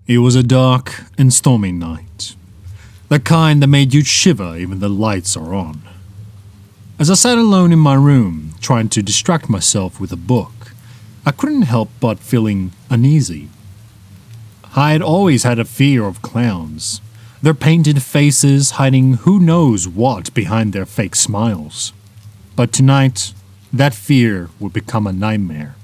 It was a dark and stormy night, the kind that made you shiver even the lights are on. As I sat alone in my room, trying to distract myself with a book, I couldn't help but feeling uneasy. I had always had a fear of clowns, their painted faces hiding who knows what behind their fake smiles. But tonight, that fear would become a nightmare.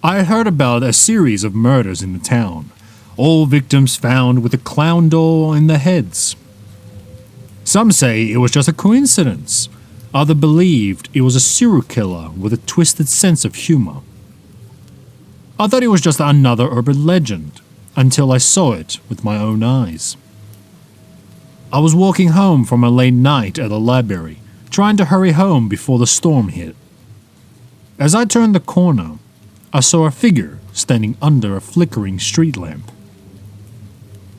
I had heard about a series of murders in the town, all victims found with a clown doll in their heads. Some say it was just a coincidence. Others believed it was a serial killer with a twisted sense of humor. I thought it was just another urban legend, until I saw it with my own eyes. I was walking home from a late night at the library, trying to hurry home before the storm hit. As I turned the corner, I saw a figure standing under a flickering street lamp.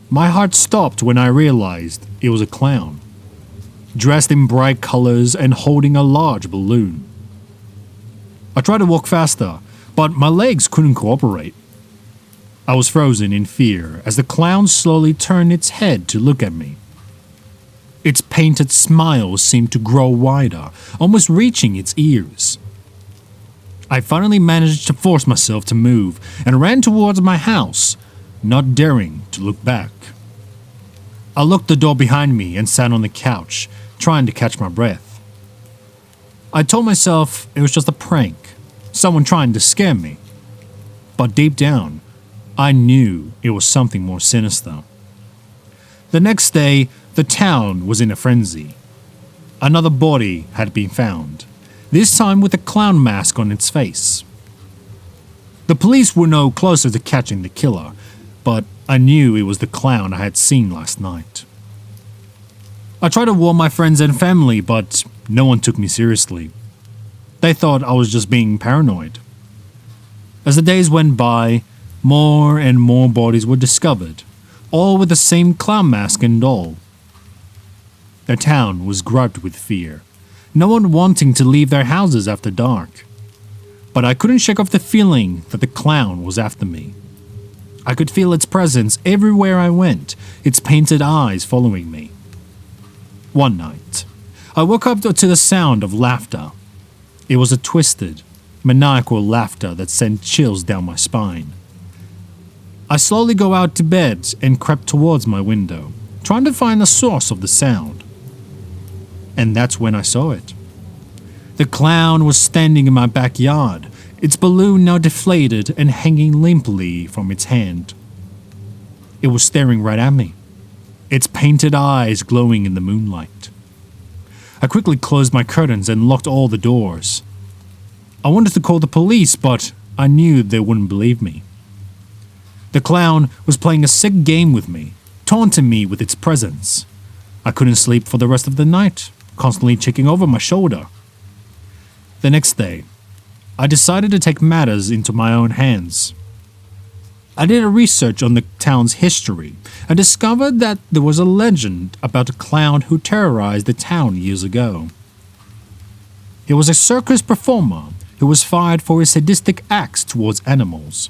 My heart stopped when I realized it was a clown, dressed in bright colors and holding a large balloon. I tried to walk faster, but my legs couldn't cooperate. I was frozen in fear as the clown slowly turned its head to look at me. Its painted smile seemed to grow wider, almost reaching its ears. I finally managed to force myself to move and ran towards my house, not daring to look back. I locked the door behind me and sat on the couch, trying to catch my breath. I told myself it was just a prank, someone trying to scare me. But deep down, I knew it was something more sinister. The next day, the town was in a frenzy. Another body had been found, this time with a clown mask on its face. The police were no closer to catching the killer, but I knew it was the clown I had seen last night. I tried to warn my friends and family, but no one took me seriously. They thought I was just being paranoid. As the days went by, more and more bodies were discovered, all with the same clown mask and doll. The town was gripped with fear, no one wanting to leave their houses after dark. But I couldn't shake off the feeling that the clown was after me. I could feel its presence everywhere I went, its painted eyes following me. One night, I woke up to the sound of laughter. It was a twisted, maniacal laughter that sent chills down my spine. I slowly got out to bed and crept towards my window, trying to find the source of the sound. And that's when I saw it. The clown was standing in my backyard, its balloon now deflated and hanging limply from its hand. It was staring right at me, its painted eyes glowing in the moonlight. I quickly closed my curtains and locked all the doors. I wanted to call the police, but I knew they wouldn't believe me. The clown was playing a sick game with me, taunting me with its presence. I couldn't sleep for the rest of the night, constantly checking over my shoulder. The next day, I decided to take matters into my own hands. I did a research on the town's history and discovered that there was a legend about a clown who terrorized the town years ago. He was a circus performer who was fired for his sadistic acts towards animals.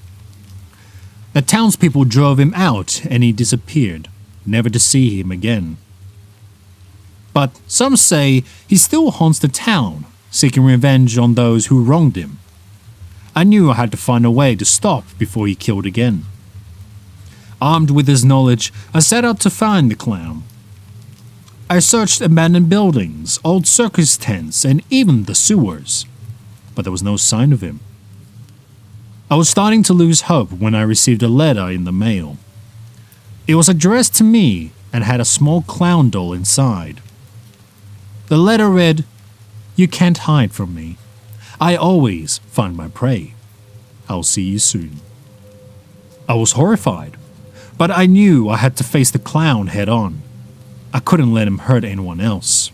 The townspeople drove him out and he disappeared, never to see him again. But some say he still haunts the town, seeking revenge on those who wronged him. I knew I had to find a way to stop before he killed again. Armed with this knowledge, I set out to find the clown. I searched abandoned buildings, old circus tents, and even the sewers, but there was no sign of him. I was starting to lose hope when I received a letter in the mail. It was addressed to me and had a small clown doll inside. The letter read, "You can't hide from me. I always find my prey. I'll see you soon." I was horrified, but I knew I had to face the clown head on. I couldn't let him hurt anyone else.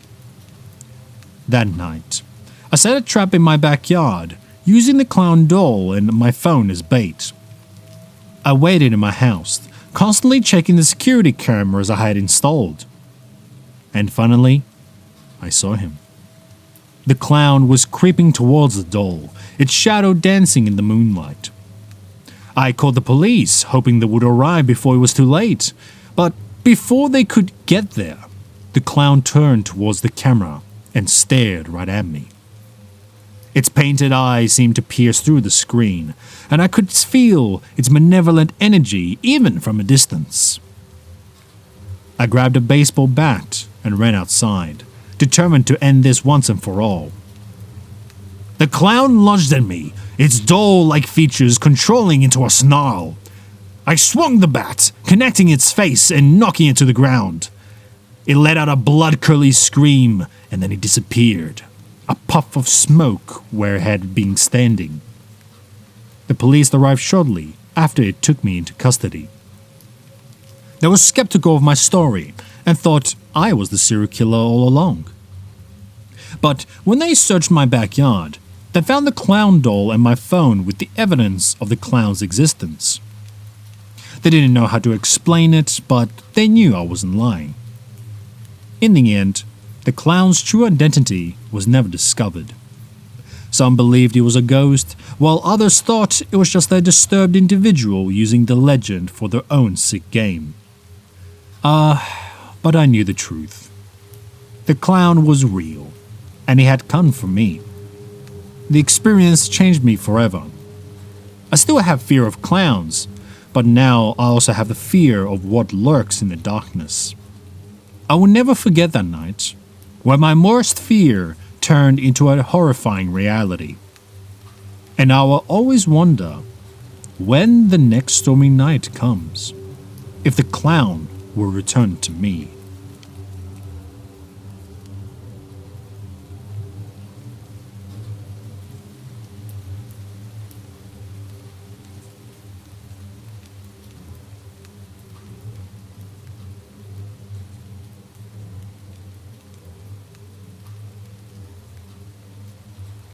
That night, I set a trap in my backyard, using the clown doll and my phone as bait. I waited in my house, constantly checking the security cameras I had installed. And finally, I saw him. The clown was creeping towards the doll, its shadow dancing in the moonlight. I called the police, hoping they would arrive before it was too late. But before they could get there, the clown turned towards the camera and stared right at me. Its painted eyes seemed to pierce through the screen, and I could feel its malevolent energy even from a distance. I grabbed a baseball bat and ran outside, determined to end this once and for all. The clown lunged at me, its doll-like features controlling into a snarl. I swung the bat, connecting its face and knocking it to the ground. It let out a blood-curdling scream, and then it disappeared, a puff of smoke where it had been standing. The police arrived shortly after it took me into custody. They were skeptical of my story and thought I was the serial killer all along. But when they searched my backyard, they found the clown doll and my phone with the evidence of the clown's existence. They didn't know how to explain it, but they knew I wasn't lying. In the end, the clown's true identity was never discovered. Some believed he was a ghost, while others thought it was just a disturbed individual using the legend for their own sick game. But I knew the truth. The clown was real, and he had come for me. The experience changed me forever. I still have fear of clowns, but now I also have the fear of what lurks in the darkness. I will never forget that night, when my worst fear turned into a horrifying reality. And I will always wonder when the next stormy night comes, if the clown will return to me.